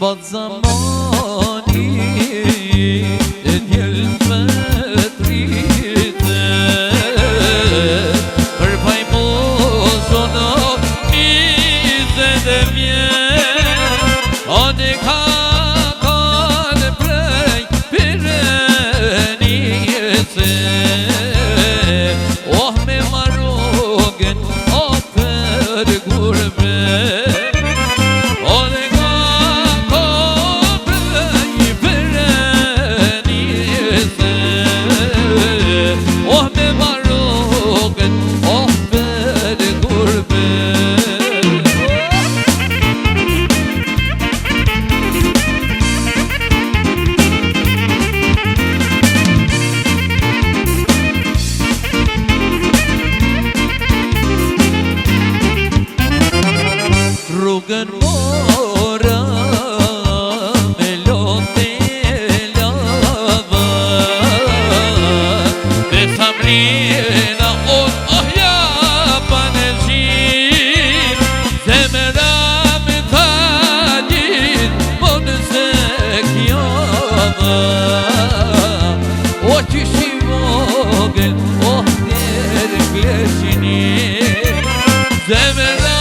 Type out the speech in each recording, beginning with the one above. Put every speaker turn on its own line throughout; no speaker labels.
Bat zamani e djelën për trite Për paj mozono nize dhe mje Ode ka kale prej pirenise Oh me marogen o për gurbe Rrugën mora me lote lava Me samrina oh ja panezim Zemera me thalit mon se kjava O që shivogel oh der kleshini Zemera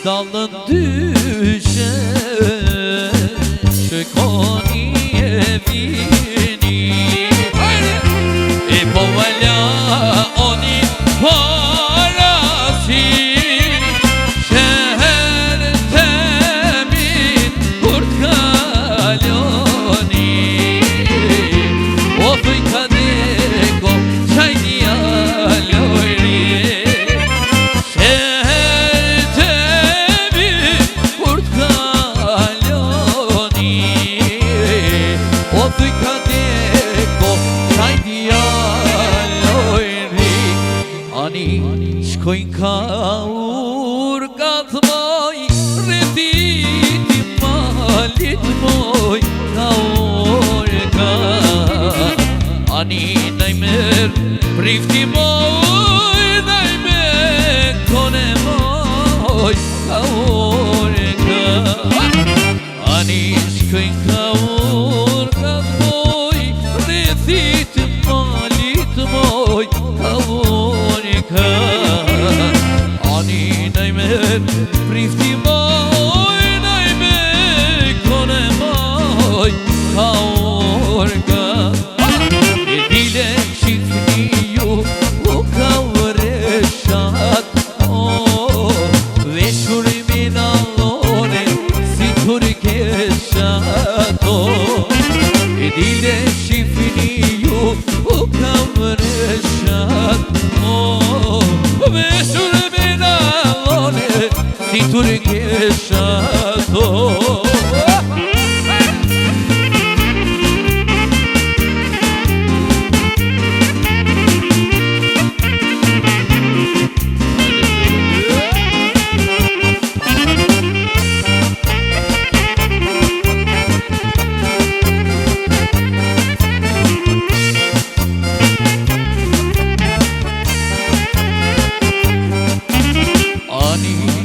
Dalın düşe Shkoni e vini E po valja oni parasi Sheher temin kur t'kaloni O thuj ka deko qajni alojri Shkojnë ka urkat moj Rethiti malit moj Ka urka Ani najmer prifti moj Najmer kone moj Ka urka Ani shkojnë ka urkat moj Rethiti malit moj Ka urka Ani najmer prifti moj Najmer kone moj Ka urka E dile shifni ju U ka vreshat Veshur minallone Si turkeshat E dile shifni ju U ka vreshat Veshur minallone Si turkeshat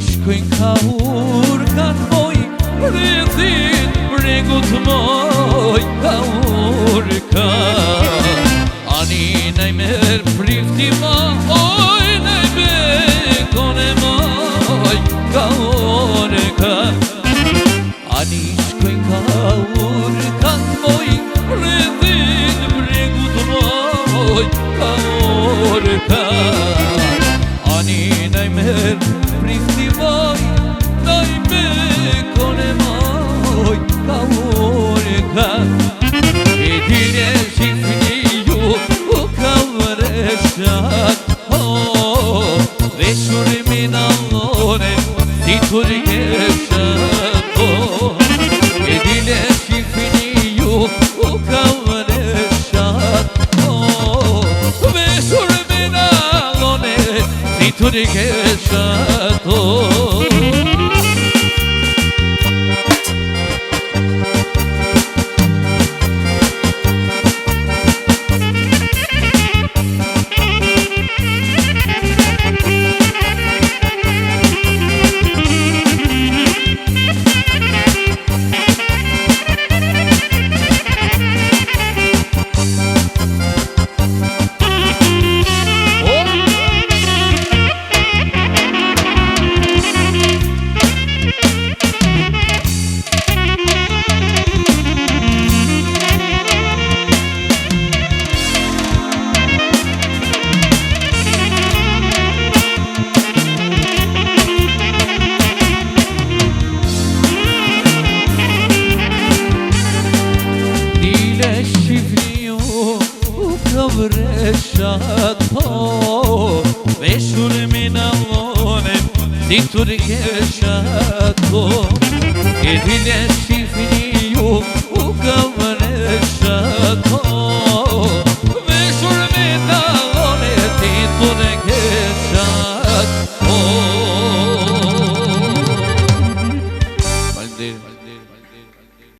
Shkojnë ka urkat moj Rethit bregut moj Ka urka Ani najmer prifti moj Najmer kone moj Ka urka Ani shkojnë ka urkat moj Rethit bregut moj Ka urka Ani najmer prifti moj Najmer kone moj Ka urka E dile shifni ju U ka vreshat Veshur minallone Si turkeshat E dile shifni ju U ka vreshat turke shato shato Veshur min Allahin si turke shato E dile